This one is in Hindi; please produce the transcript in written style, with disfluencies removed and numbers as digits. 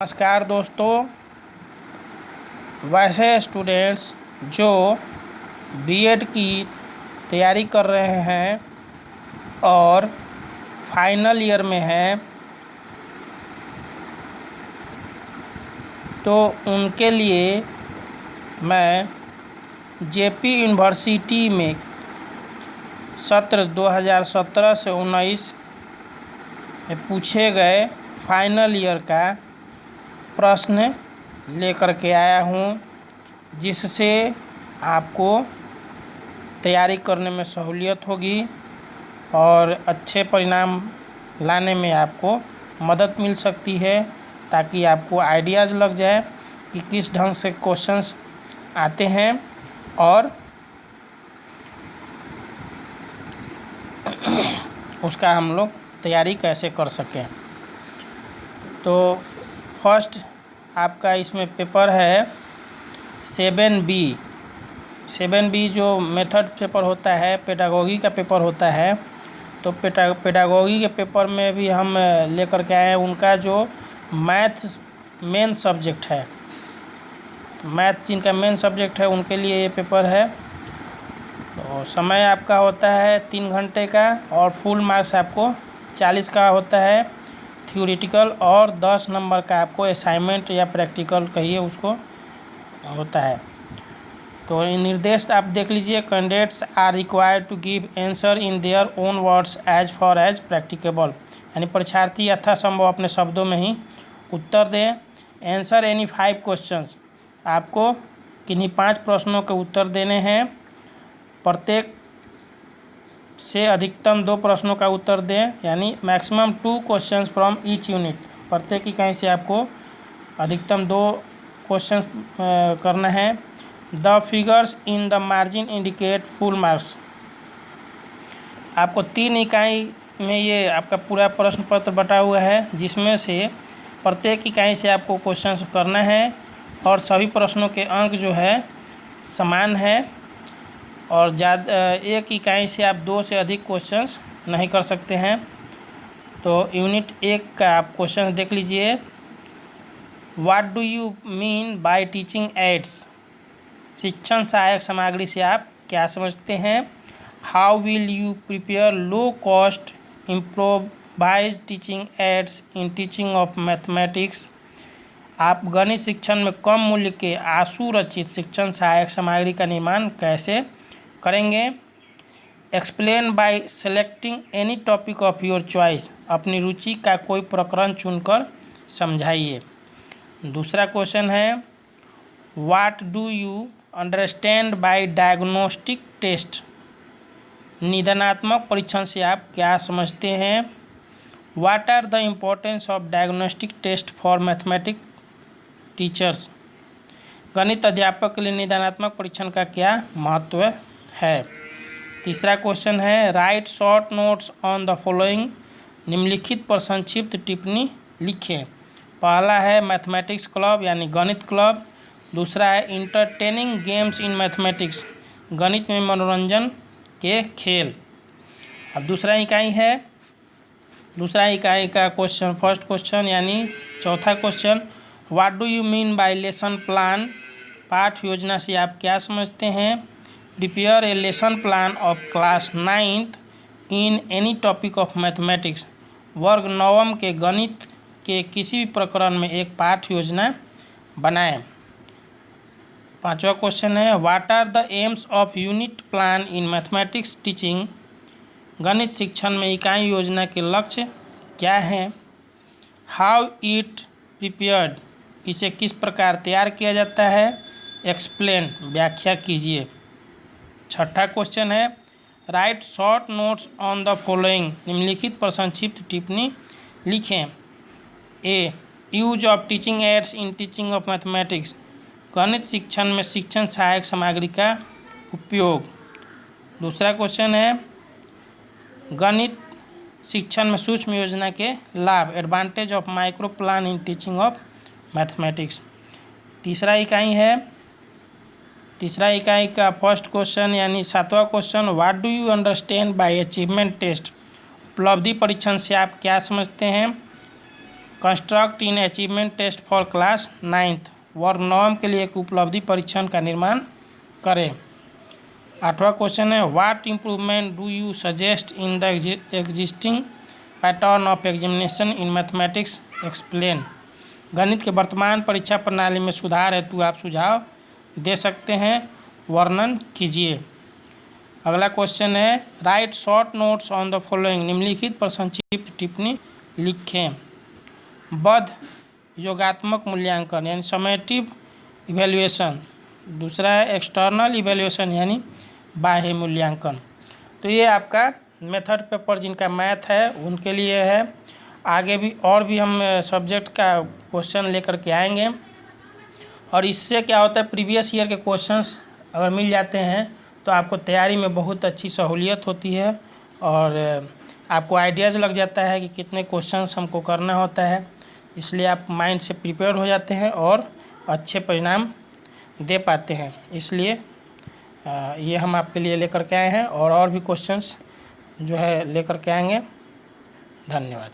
नमस्कार दोस्तों। वैसे स्टूडेंट्स जो बीएड की तैयारी कर रहे हैं और फाइनल ईयर में हैं तो उनके लिए मैं जेपी यूनिवर्सिटी में सत्र 2017 से 19 में पूछे गए फाइनल ईयर का प्रश्न लेकर के आया हूँ, जिससे आपको तैयारी करने में सहूलियत होगी और अच्छे परिणाम लाने में आपको मदद मिल सकती है, ताकि आपको आइडियाज़ लग जाए कि किस ढंग से क्वेश्चंस आते हैं और उसका हम लोग तैयारी कैसे कर सकें। तो फर्स्ट आपका इसमें पेपर है 7B जो मेथड पेपर होता है, पेडागोगी का पेपर होता है। तो पेडागोगी के पेपर में भी हम लेकर के आए हैं उनका जो मैथ मेन सब्जेक्ट है। मैथ जिनका मेन सब्जेक्ट है उनके लिए ये पेपर है। तो समय आपका होता है 3 घंटे का और फुल मार्क्स आपको 40 का होता है थ्योरेटिकल, और 10 नंबर का आपको असाइनमेंट या प्रैक्टिकल कहिए उसको होता है। तो निर्देश आप देख लीजिए। Candidates are required to give answer in their own words as far as practicable, यानी परीक्षार्थी यथासंभव अपने शब्दों में ही उत्तर दें। आंसर एनी 5 क्वेश्चंस, आपको किन्हीं 5 प्रश्नों के उत्तर देने हैं। प्रत्येक से अधिकतम 2 प्रश्नों का उत्तर दें, यानी maximum 2 questions from each unit. प्रत्येक इकाई से आपको अधिकतम 2 क्वेश्चंस करना है। The figures in the margin indicate full marks, आपको 3 इकाई में ये आपका पूरा प्रश्न पत्र बटा हुआ है, जिसमें से प्रत्येक इकाई से आपको क्वेश्चंस करना है और सभी प्रश्नों के अंक जो है समान है, और एक इकाई से आप 2 से अधिक क्वेश्चंस नहीं कर सकते हैं। तो यूनिट 1 का आप क्वेश्चन देख लीजिए। What do you mean by teaching ads, शिक्षण सहायक सामग्री से आप क्या समझते हैं। How will you prepare low cost improvise teaching aids in teaching of mathematics, आप गणित शिक्षण में कम मूल्य के आशु रचित शिक्षण सहायक सामग्री का निर्माण कैसे करेंगे। Explain by selecting any topic of your choice, अपनी रुचि का कोई प्रकरण चुनकर समझाइए। दूसरा क्वेश्चन है what do you understand by diagnostic test, निदानात्मक परीक्षण से आप क्या समझते हैं। What are the importance of diagnostic test for mathematics teachers, गणित अध्यापक के लिए निदानात्मक परीक्षण का क्या महत्व है। तीसरा क्वेश्चन है write short notes on the following, निम्नलिखित पर संक्षिप्त टिप्पणी लिखें। पहला है मैथमेटिक्स क्लब यानी गणित क्लब। दूसरा है इंटरटेनिंग गेम्स इन मैथमेटिक्स, गणित में मनोरंजन के खेल। अब दूसरा इकाई का क्वेश्चन, फर्स्ट क्वेश्चन यानी चौथा question, what do you mean by lesson plan, पाठ योजना से आप क्या समझते हैं। Prepare a lesson plan of class 9th in any topic of mathematics, वर्ग 9वीं के गणित के किसी भी प्रकरण में एक पाठ योजना बनाएं। पांचवा क्वेश्चन है what are the aims of unit plan in mathematics teaching, गणित शिक्षण में इकाई योजना के लक्ष्य क्या हैं। हाउ इट प्रिपेयर्ड, इसे किस प्रकार तैयार किया जाता है। एक्सप्लेन, व्याख्या कीजिए। छठा क्वेश्चन है write short notes on the following, निम्नलिखित पर संक्षिप्त टिप्पणी लिखें। A use of teaching aids in teaching of mathematics, गणित शिक्षण में शिक्षण सहायक सामग्री का उपयोग। दूसरा क्वेश्चन है गणित शिक्षण में सूक्ष्म योजना के लाभ, advantage of micro plan in teaching of mathematics. तीसरा इकाई का फर्स्ट क्वेश्चन यानी 7वां question, what do you understand by achievement test, उपलब्धि परीक्षण से आप क्या समझते हैं। Construct in achievement test for class 9th, वर्ग 9 के लिए एक उपलब्धि परीक्षण का निर्माण करें। 8वां क्वेश्चन है what improvement do you suggest in the existing pattern of examination in mathematics explain. गणित के वर्तमान परीक्षा प्रणाली में सुधार हेतु आप सुझाव दे सकते हैं, वर्णन कीजिए। अगला क्वेश्चन है write short notes on the following, निम्नलिखित पर संक्षिप्त टिप्पणी लिखें। बद्ध योगात्मक मूल्यांकन यानी समेटिव इवैल्यूएशन, दूसरा है एक्सटर्नल इवैल्यूएशन यानी बाह्य मूल्यांकन। तो ये आपका मेथड पेपर जिनका मैथ है उनके लिए है। आगे भी और भी हम सब्जेक्ट का क्वेश्चन लेकर के आएंगे, और इससे क्या होता है प्रीवियस ईयर के क्वेश्चंस अगर मिल जाते हैं तो आपको तैयारी में बहुत अच्छी सहूलियत होती है, और आपको आइडियाज़ लग जाता है कि कितने क्वेश्चंस हमको करना होता है, इसलिए आप माइंड से प्रिपेयर हो जाते हैं और अच्छे परिणाम दे पाते हैं। इसलिए ये हम आपके लिए लेकर के आए हैं, और भी क्वेश्चंस जो है लेकर के आएंगे। धन्यवाद।